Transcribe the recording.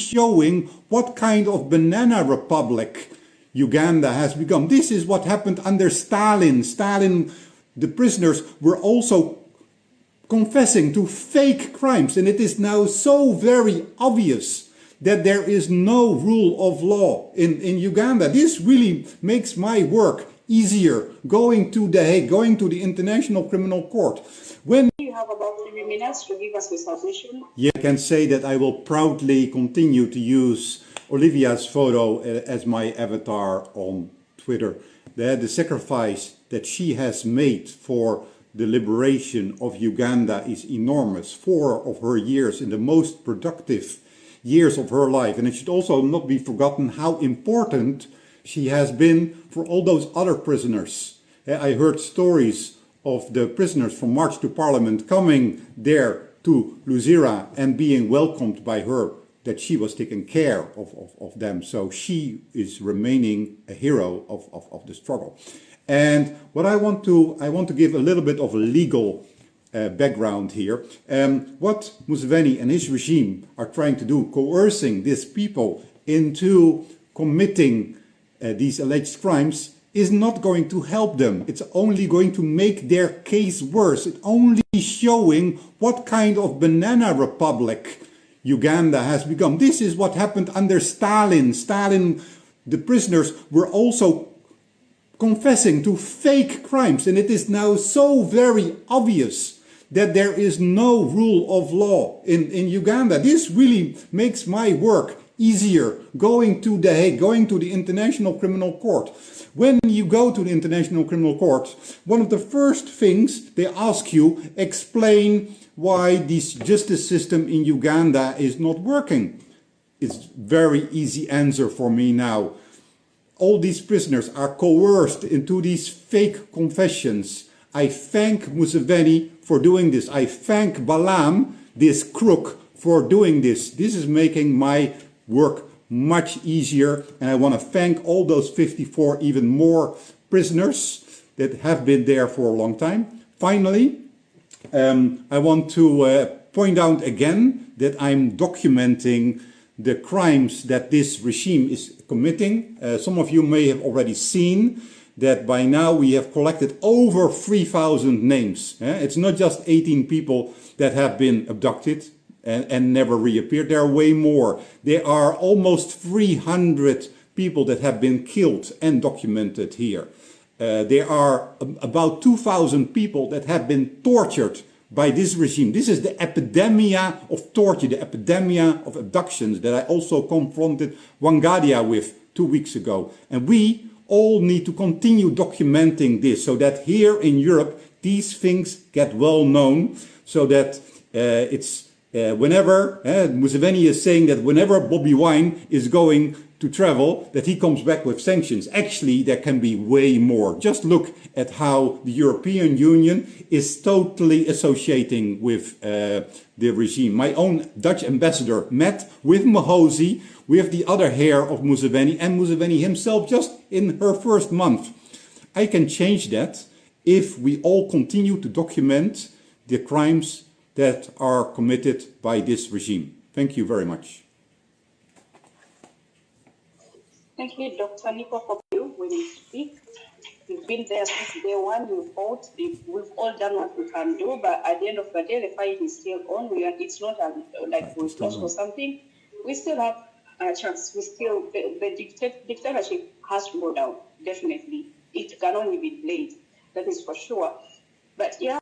showing what kind of banana republic Uganda has become. This is what happened under Stalin. The prisoners were also confessing to fake crimes, and it is now so very obvious that there is no rule of law in Uganda. This really makes my work easier, going to The Hague, going to the International Criminal Court. When you have about 3 minutes to give us the submission. Yeah, I can say that I will proudly continue to use Olivia's photo as my avatar on Twitter. The sacrifice that she has made for the liberation of Uganda is enormous. 4 of her years in the most productive years of her life. And it should also not be forgotten how important she has been for all those other prisoners. I heard stories of the prisoners from March to Parliament coming there to Luzira and being welcomed by her, that she was taking care of them. So she is remaining a hero of the struggle. And what I want to give a little bit of a legal background here. What Museveni and his regime are trying to do, coercing these people into committing these alleged crimes, is not going to help them. It's only going to make their case worse. It's only showing what kind of banana republic Uganda has become. This is what happened under Stalin. The prisoners were also confessing to fake crimes, and it is now so very obvious that there is no rule of law in Uganda. This really makes my work easier, going to The Hague, going to the International Criminal Court. When you go to the International Criminal Court, one of the first things they ask you, explain why this justice system in Uganda is not working. It's very easy answer for me now. All these prisoners are coerced into these fake confessions. I thank Museveni for doing this. I thank Balaam, this crook, for doing this. This is making my work much easier. And I want to thank all those 54 even more prisoners that have been there for a long time. Finally, I want to point out again that I'm documenting the crimes that this regime is committing. Some of you may have already seen that by now we have collected over 3,000 names. It's not just 18 people that have been abducted and never reappeared. There are way more. There are almost 300 people that have been killed and documented here. There are about 2,000 people that have been tortured by this regime. This is the epidemia of torture, the epidemia of abductions that I also confronted Wangadia with 2 weeks ago. And we all need to continue documenting this so that here in Europe these things get well known, so that whenever Museveni is saying that whenever Bobi Wine is going to travel, that he comes back with sanctions. Actually, there can be way more. Just look at how the European Union is totally associating with the regime. My own Dutch ambassador met with Mohozi, with the other heir of Museveni, and Museveni himself just in her first month. I can change that if we all continue to document the crimes that are committed by this regime. Thank you very much. Thank you, Dr. NICO, for you when you speak. You've been there since day one. You've fought. We've all done what we can do, but at the end of the day, the fight is still on. It's not like we've lost or something. We still have a chance. The dictatorship has to go down. Definitely, it can only be delayed. That is for sure. But yeah.